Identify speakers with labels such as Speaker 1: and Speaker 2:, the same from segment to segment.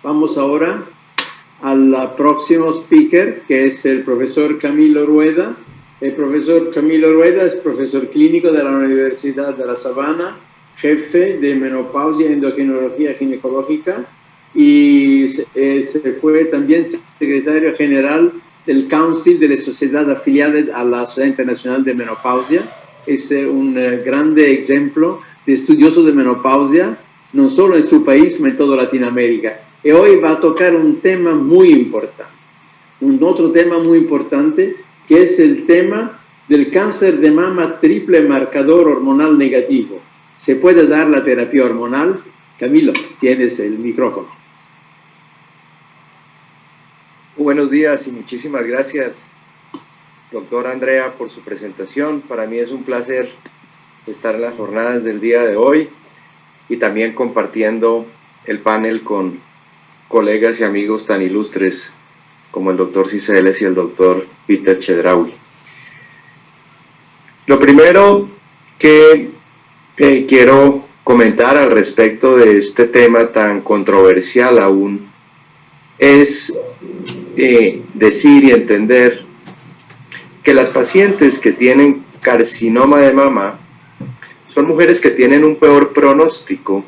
Speaker 1: Vamos ahora al próximo speaker, que es el profesor Camilo Rueda. El profesor Camilo Rueda es profesor clínico de la Universidad de La Sabana, jefe de menopausia y endocrinología ginecológica, y se fue también secretario general del Council de la Sociedad afiliada a la Sociedad Internacional de Menopausia. Es un grande ejemplo de estudioso de menopausia, no solo en su país, sino en toda Latinoamérica. Y hoy va a tocar un tema muy importante, un otro tema muy importante, que es el tema del cáncer de mama triple marcador hormonal negativo. ¿Se puede dar la terapia hormonal? Camilo, tienes el micrófono.
Speaker 2: Buenos días y muchísimas gracias, doctora Andrea, por su presentación. Para mí es un placer estar en las jornadas del día de hoy y también compartiendo el panel con colegas y amigos tan ilustres como el doctor Ciceles y el doctor Peter Chedraui. Lo primero que quiero comentar al respecto de este tema tan controversial aún es decir y entender que las pacientes que tienen carcinoma de mama son mujeres que tienen un peor pronóstico,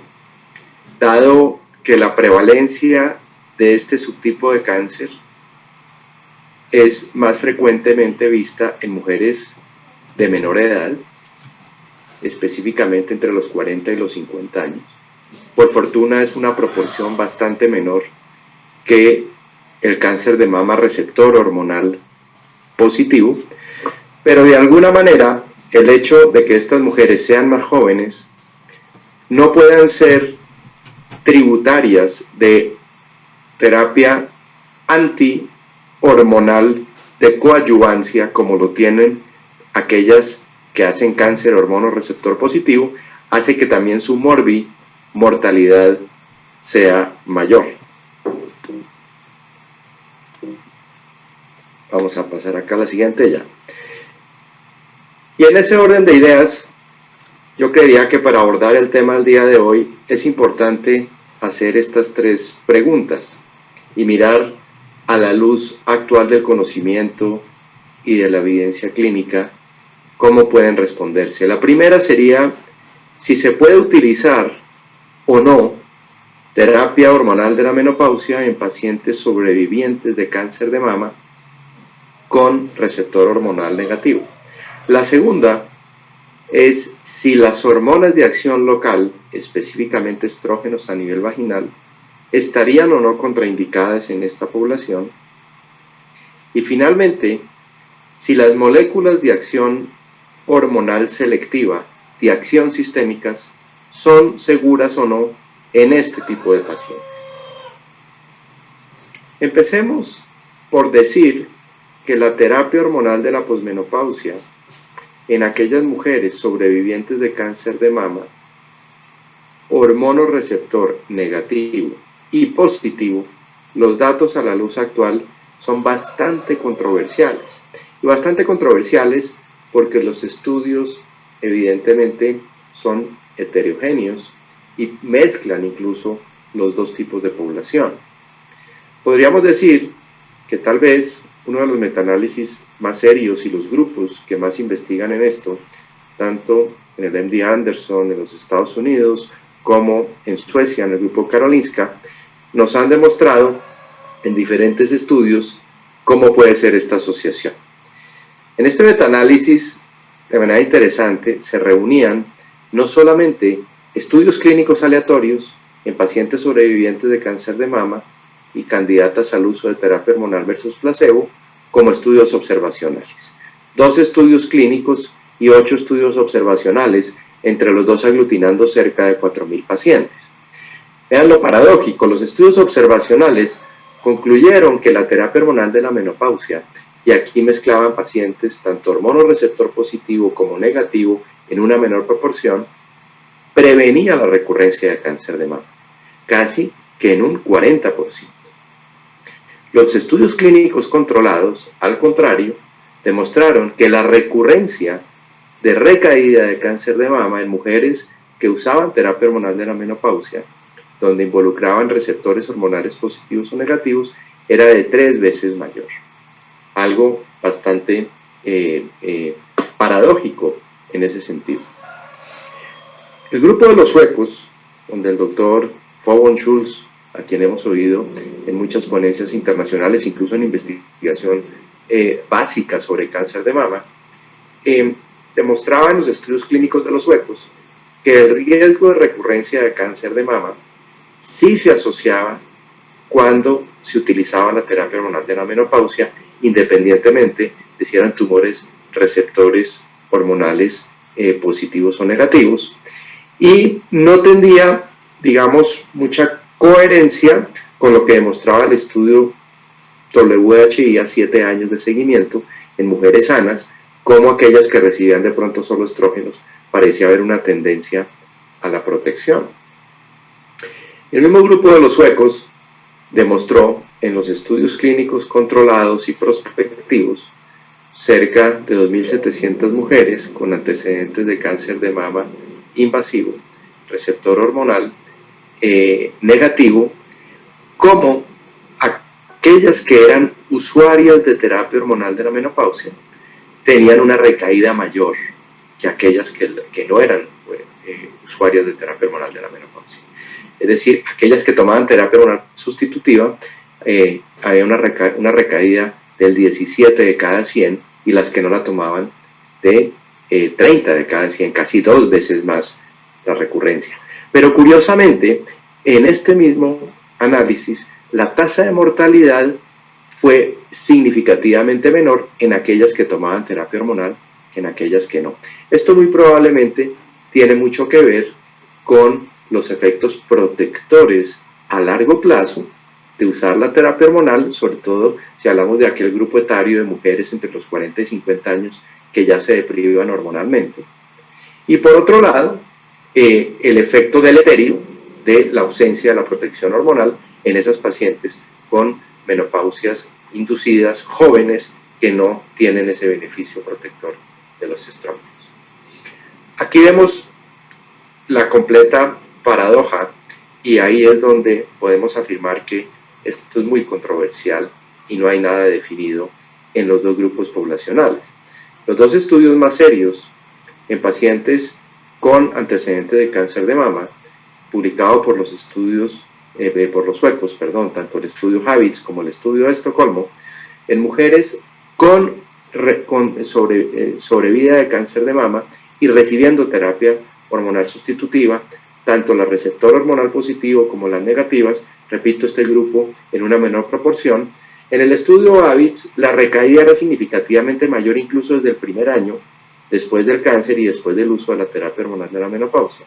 Speaker 2: dado que la prevalencia de este subtipo de cáncer es más frecuentemente vista en mujeres de menor edad, específicamente entre los 40 y los 50 años. Por fortuna es una proporción bastante menor que el cáncer de mama receptor hormonal positivo, pero de alguna manera el hecho de que estas mujeres sean más jóvenes no puedan ser tributarias de terapia antihormonal de coadyuvancia como lo tienen aquellas que hacen cáncer hormonoreceptor positivo, hace que también su mortalidad sea mayor. Vamos a pasar acá a la siguiente ya. Y en ese orden de ideas, yo creería que para abordar el tema del día de hoy es importante hacer estas tres preguntas y mirar a la luz actual del conocimiento y de la evidencia clínica cómo pueden responderse. La primera sería si se puede utilizar o no terapia hormonal de la menopausia en pacientes sobrevivientes de cáncer de mama con receptor hormonal negativo. La segunda es si las hormonas de acción local, específicamente estrógenos a nivel vaginal, estarían o no contraindicadas en esta población. Y finalmente, si las moléculas de acción hormonal selectiva, de acción sistémicas, son seguras o no en este tipo de pacientes. Empecemos por decir que la terapia hormonal de la posmenopausia en aquellas mujeres sobrevivientes de cáncer de mama, hormonoreceptor negativo y positivo, los datos a la luz actual son bastante controversiales. Y bastante controversiales porque los estudios evidentemente son heterogéneos y mezclan incluso los dos tipos de población. Podríamos decir que tal vez uno de los metaanálisis más serios y los grupos que más investigan en esto, tanto en el MD Anderson en los Estados Unidos como en Suecia en el grupo Karolinska, nos han demostrado en diferentes estudios cómo puede ser esta asociación. En este metaanálisis, de manera interesante, se reunían no solamente estudios clínicos aleatorios en pacientes sobrevivientes de cáncer de mama y candidatas al uso de terapia hormonal versus placebo, como estudios observacionales. 2 estudios clínicos y 8 estudios observacionales, entre los dos aglutinando cerca de 4.000 pacientes. Vean lo paradójico, los estudios observacionales concluyeron que la terapia hormonal de la menopausia, y aquí mezclaban pacientes tanto hormonoreceptor positivo como negativo en una menor proporción, prevenía la recurrencia de cáncer de mama, casi que en un 40%. Los estudios clínicos controlados, al contrario, demostraron que la recurrencia de recaída de cáncer de mama en mujeres que usaban terapia hormonal de la menopausia donde involucraban receptores hormonales positivos o negativos, era de 3 veces mayor. Algo bastante paradójico en ese sentido. El grupo de los suecos, donde el doctor von Schulz, a quien hemos oído en muchas ponencias internacionales, incluso en investigación básica sobre cáncer de mama, demostraba en los estudios clínicos de los suecos que el riesgo de recurrencia de cáncer de mama sí se asociaba cuando se utilizaba la terapia hormonal de la menopausia, independientemente de si eran tumores receptores hormonales positivos o negativos, y no tendría, digamos, mucha coherencia con lo que demostraba el estudio WHI a 7 años de seguimiento en mujeres sanas, como aquellas que recibían de pronto solo estrógenos, parecía haber una tendencia a la protección. El mismo grupo de los suecos demostró en los estudios clínicos controlados y prospectivos cerca de 2.700 mujeres con antecedentes de cáncer de mama invasivo, receptor hormonal negativo, como aquellas que eran usuarias de terapia hormonal de la menopausia tenían una recaída mayor que aquellas que no eran usuarias de terapia hormonal de la menopausia. Es decir, aquellas que tomaban terapia hormonal sustitutiva, había una recaída del 17 de cada 100, y las que no la tomaban de 30 de cada 100, casi 2 veces más la recurrencia. Pero curiosamente, en este mismo análisis, la tasa de mortalidad fue significativamente menor en aquellas que tomaban terapia hormonal que en aquellas que no. Esto muy probablemente tiene mucho que ver con los efectos protectores a largo plazo de usar la terapia hormonal, sobre todo si hablamos de aquel grupo etario de mujeres entre los 40 y 50 años que ya se deprivan hormonalmente. Y por otro lado, el efecto deleterio de la ausencia de la protección hormonal en esas pacientes con menopausias inducidas, jóvenes, que no tienen ese beneficio protector de los estrógenos. Aquí vemos la completa paradoja, y ahí es donde podemos afirmar que esto es muy controversial y no hay nada definido en los dos grupos poblacionales. Los dos estudios más serios en pacientes con antecedentes de cáncer de mama, publicado por los suecos, tanto el estudio Habits como el estudio de Estocolmo, en mujeres con sobrevida de cáncer de mama y recibiendo terapia hormonal sustitutiva, tanto la receptor hormonal positivo como las negativas, repito, este grupo en una menor proporción. En el estudio Habits, la recaída era significativamente mayor incluso desde el primer año, después del cáncer y después del uso de la terapia hormonal de la menopausia.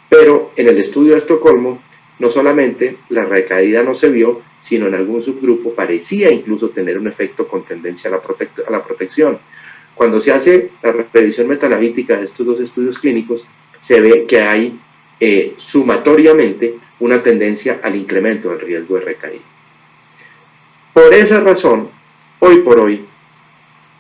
Speaker 2: Pero en el estudio de Estocolmo, no solamente la recaída no se vio, sino en algún subgrupo parecía incluso tener un efecto con tendencia a la protección. Cuando se hace la revisión metaanalítica de estos dos estudios clínicos, se ve que hay sumatoriamente una tendencia al incremento del riesgo de recaída. Por esa razón, hoy por hoy,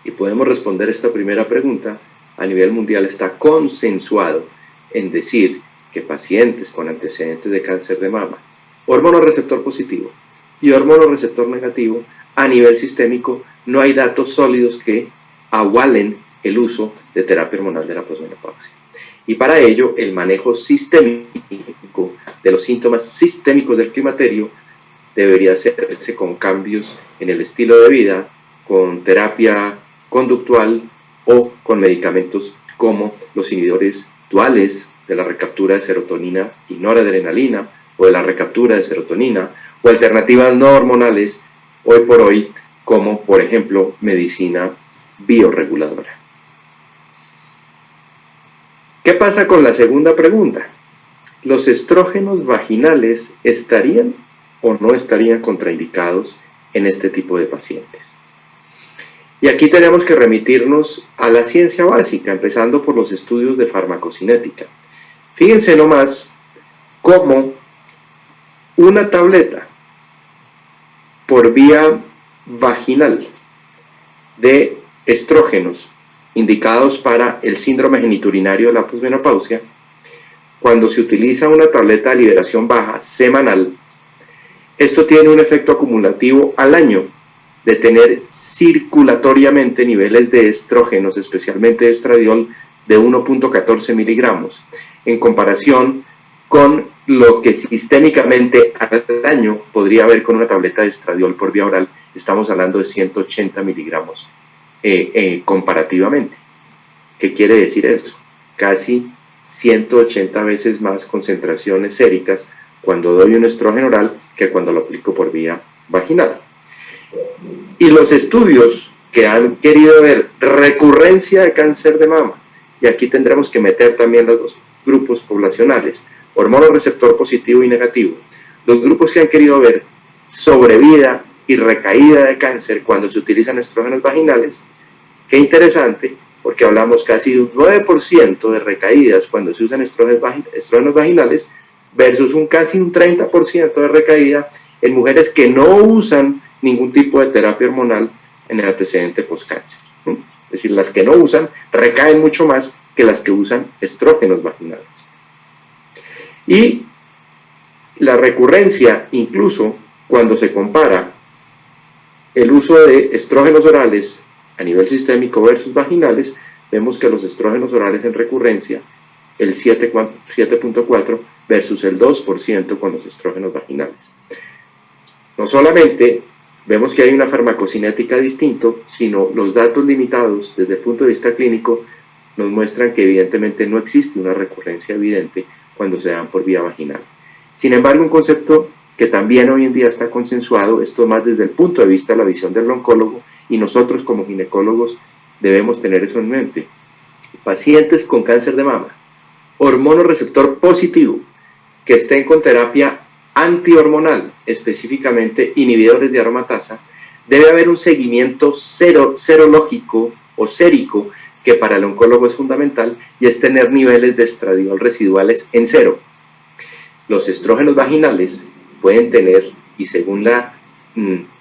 Speaker 2: y podemos responder esta primera pregunta, a nivel mundial está consensuado en decir que pacientes con antecedentes de cáncer de mama, hormonorreceptor positivo y hormonorreceptor negativo, a nivel sistémico no hay datos sólidos que agualen el uso de terapia hormonal de la posmenopausia. Y para ello, el manejo sistémico de los síntomas sistémicos del climaterio debería hacerse con cambios en el estilo de vida, con terapia conductual o con medicamentos como los inhibidores duales de la recaptura de serotonina y noradrenalina, o de la recaptura de serotonina, o alternativas no hormonales, hoy por hoy, como por ejemplo medicina bioreguladora. ¿Qué pasa con la segunda pregunta? ¿Los estrógenos vaginales estarían o no estarían contraindicados en este tipo de pacientes? Y aquí tenemos que remitirnos a la ciencia básica, empezando por los estudios de farmacocinética. Fíjense nomás cómo una tableta por vía vaginal de estrógenos indicados para el síndrome geniturinario de la posmenopausia cuando se utiliza una tableta de liberación baja semanal, esto tiene un efecto acumulativo al año de tener circulatoriamente niveles de estrógenos, especialmente de estradiol, de 1.14 miligramos, en comparación con lo que sistémicamente al año podría haber con una tableta de estradiol por vía oral. Estamos hablando de 180 miligramos comparativamente. ¿Qué quiere decir eso? Casi 180 veces más concentraciones séricas cuando doy un estrógeno oral que cuando lo aplico por vía vaginal. Y los estudios que han querido ver recurrencia de cáncer de mama, y aquí tendremos que meter también los dos grupos poblacionales, hormono receptor positivo y negativo, los grupos que han querido ver sobrevida y recaída de cáncer cuando se utilizan estrógenos vaginales, qué interesante, porque hablamos casi de un 9% de recaídas cuando se usan estrógenos vaginales versus casi un 30% de recaída en mujeres que no usan ningún tipo de terapia hormonal en el antecedente postcáncer. Es decir, las que no usan recaen mucho más que las que usan estrógenos vaginales. Y la recurrencia, incluso cuando se compara el uso de estrógenos orales a nivel sistémico versus vaginales, vemos que los estrógenos orales en recurrencia, el 7.4 versus el 2% con los estrógenos vaginales. No solamente vemos que hay una farmacocinética distinta, sino los datos limitados desde el punto de vista clínico nos muestran que evidentemente no existe una recurrencia evidente cuando se dan por vía vaginal. Sin embargo, un concepto que también hoy en día está consensuado, esto más desde el punto de vista de la visión del oncólogo, y nosotros como ginecólogos debemos tener eso en mente. Pacientes con cáncer de mama, hormono receptor positivo, que estén con terapia antihormonal, específicamente inhibidores de aromatasa, debe haber un seguimiento serológico o sérico, que para el oncólogo es fundamental, y es tener niveles de estradiol residuales en 0. Los estrógenos vaginales pueden tener, y según la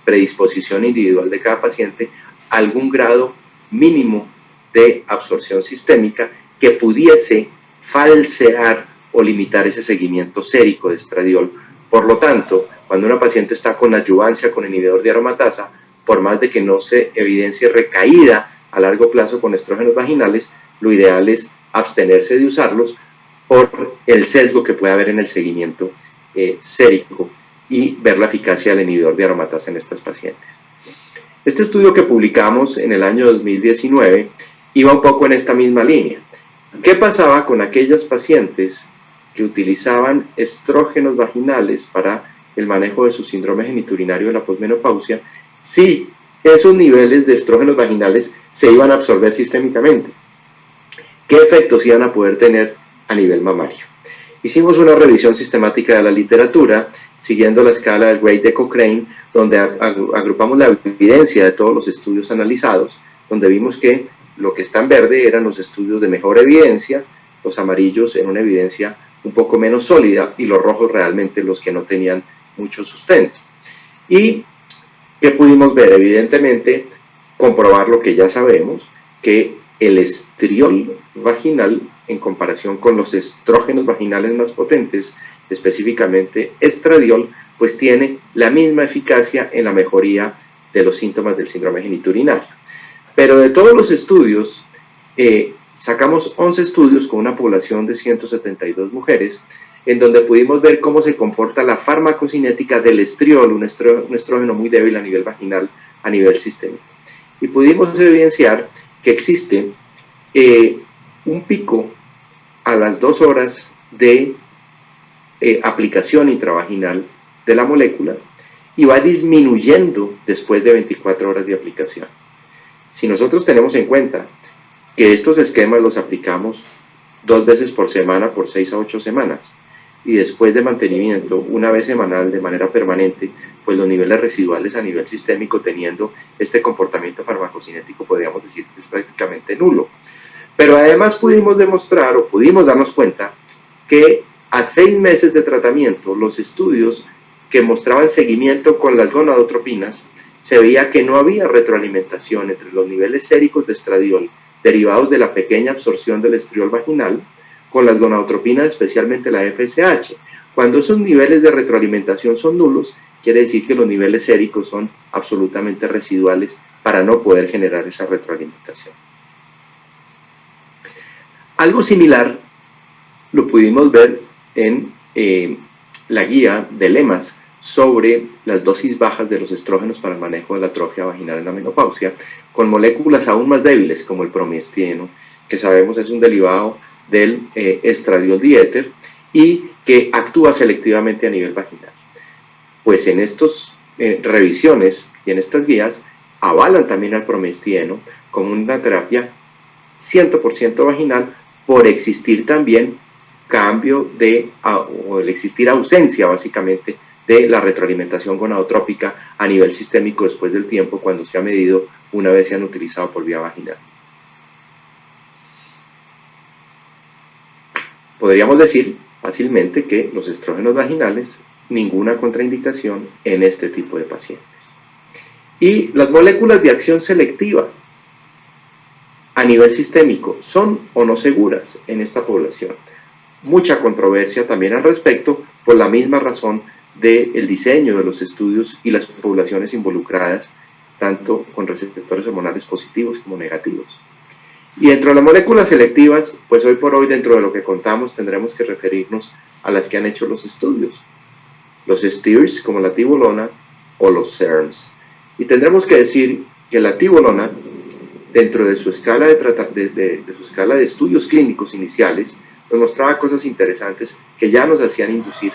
Speaker 2: predisposición individual de cada paciente, algún grado mínimo de absorción sistémica que pudiese falsear o limitar ese seguimiento sérico de estradiol. Por lo tanto, cuando una paciente está con adyuvancia con inhibidor de aromatasa, por más de que no se evidencie recaída a largo plazo con estrógenos vaginales, lo ideal es abstenerse de usarlos por el sesgo que puede haber en el seguimiento sérico y ver la eficacia del inhibidor de aromatasa en estas pacientes. Este estudio que publicamos en el año 2019 iba un poco en esta misma línea. ¿Qué pasaba con aquellas pacientes que utilizaban estrógenos vaginales para el manejo de su síndrome geniturinario de la posmenopausia si esos niveles de estrógenos vaginales se iban a absorber sistémicamente? ¿Qué efectos iban a poder tener a nivel mamario? Hicimos una revisión sistemática de la literatura siguiendo la escala del Gray de Cochrane, donde agrupamos la evidencia de todos los estudios analizados, donde vimos que lo que está en verde eran los estudios de mejor evidencia, los amarillos en una evidencia un poco menos sólida y los rojos realmente los que no tenían mucho sustento. ¿Y qué pudimos ver? Evidentemente, comprobar lo que ya sabemos, que el estriol vaginal en comparación con los estrógenos vaginales más potentes, específicamente estradiol, pues tiene la misma eficacia en la mejoría de los síntomas del síndrome geniturinario. Pero de todos los estudios, sacamos 11 estudios con una población de 172 mujeres, en donde pudimos ver cómo se comporta la farmacocinética del estriol, un estrógeno muy débil a nivel vaginal, a nivel sistémico. Y pudimos evidenciar que existe un pico a las 2 horas de aplicación intravaginal de la molécula y va disminuyendo después de 24 horas de aplicación. Si nosotros tenemos en cuenta que estos esquemas los aplicamos 2 veces por semana por 6 a 8 semanas y después de mantenimiento una vez semanal de manera permanente, pues los niveles residuales a nivel sistémico teniendo este comportamiento farmacocinético podríamos decir que es prácticamente nulo. Pero además pudimos demostrar o pudimos darnos cuenta que a 6 meses de tratamiento los estudios que mostraban seguimiento con las gonadotropinas se veía que no había retroalimentación entre los niveles séricos de estradiol derivados de la pequeña absorción del estriol vaginal con las gonadotropinas, especialmente la FSH. Cuando esos niveles de retroalimentación son nulos, quiere decir que los niveles séricos son absolutamente residuales para no poder generar esa retroalimentación. Algo similar lo pudimos ver en la guía de lemas sobre las dosis bajas de los estrógenos para el manejo de la atrofia vaginal en la menopausia, con moléculas aún más débiles como el promestieno, que sabemos es un derivado del estradiol diéter y que actúa selectivamente a nivel vaginal. Pues en estas revisiones y en estas guías avalan también al promestieno como una terapia 100% vaginal por existir también cambio o el existir ausencia básicamente de la retroalimentación gonadotrópica a nivel sistémico después del tiempo cuando se ha medido una vez se han utilizado por vía vaginal. Podríamos decir fácilmente que los estrógenos vaginales, ninguna contraindicación en este tipo de pacientes. Y las moléculas de acción selectiva a nivel sistémico, ¿son o no seguras en esta población? Mucha controversia también al respecto por la misma razón del diseño de los estudios y las poblaciones involucradas, tanto con receptores hormonales positivos como negativos. Y dentro de las moléculas selectivas, pues hoy por hoy dentro de lo que contamos tendremos que referirnos a las que han hecho los estudios. Los STIRs como la tibolona o los SERMs. Y tendremos que decir que la tibolona, dentro de su escala de estudios clínicos iniciales, nos mostraba cosas interesantes que ya nos hacían inducir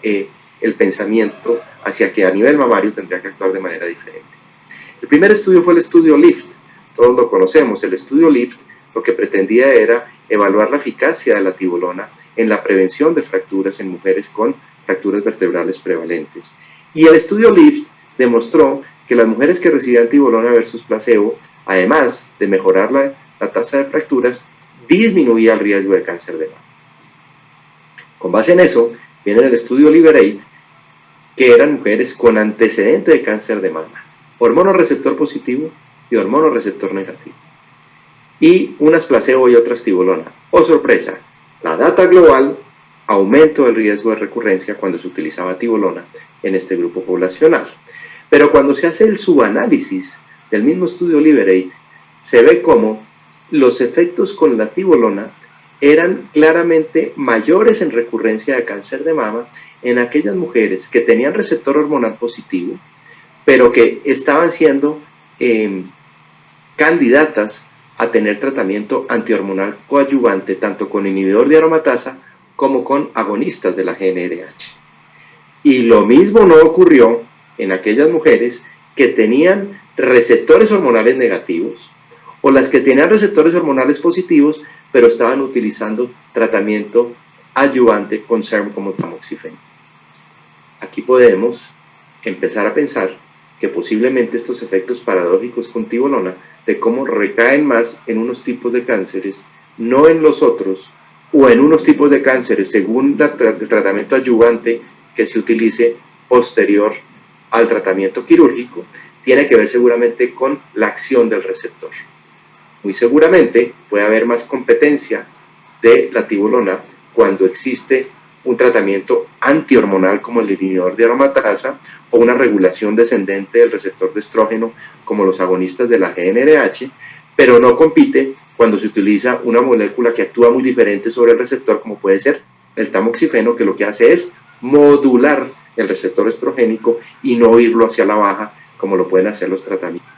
Speaker 2: el pensamiento hacia que a nivel mamario tendría que actuar de manera diferente. El primer estudio fue el estudio LIFT, todos lo conocemos. El estudio LIFT lo que pretendía era evaluar la eficacia de la tibolona en la prevención de fracturas en mujeres con fracturas vertebrales prevalentes. Y el estudio LIFT demostró que las mujeres que recibían tibolona versus placebo, además de mejorar la tasa de fracturas, disminuía el riesgo de cáncer de mama. Con base en eso, viene el estudio Liberate, que eran mujeres con antecedente de cáncer de mama, hormonoreceptor positivo y hormonoreceptor negativo, y unas placebo y otras tibolona. Oh sorpresa, la data global, aumento del riesgo de recurrencia cuando se utilizaba tibolona en este grupo poblacional. Pero cuando se hace el subanálisis del mismo estudio Liberate, se ve como los efectos con la tibolona eran claramente mayores en recurrencia de cáncer de mama en aquellas mujeres que tenían receptor hormonal positivo, pero que estaban siendo candidatas a tener tratamiento antihormonal coadyuvante, tanto con inhibidor de aromatasa como con agonistas de la GnRH. Y lo mismo no ocurrió en aquellas mujeres que tenían receptores hormonales negativos o las que tenían receptores hormonales positivos, pero estaban utilizando tratamiento adyuvante con SERM como tamoxifeno. Aquí podemos empezar a pensar que posiblemente estos efectos paradójicos con tibolona, de cómo recaen más en unos tipos de cánceres, no en los otros, o en unos tipos de cánceres según el tratamiento adyuvante que se utilice posterior al tratamiento quirúrgico, tiene que ver seguramente con la acción del receptor. Muy seguramente puede haber más competencia de la tibolona cuando existe un tratamiento antihormonal como el inhibidor de aromatasa o una regulación descendente del receptor de estrógeno como los agonistas de la GnRH, pero no compite cuando se utiliza una molécula que actúa muy diferente sobre el receptor, como puede ser el tamoxifeno, que lo que hace es modular el receptor estrogénico y no irlo hacia la baja como lo pueden hacer los tratamientos.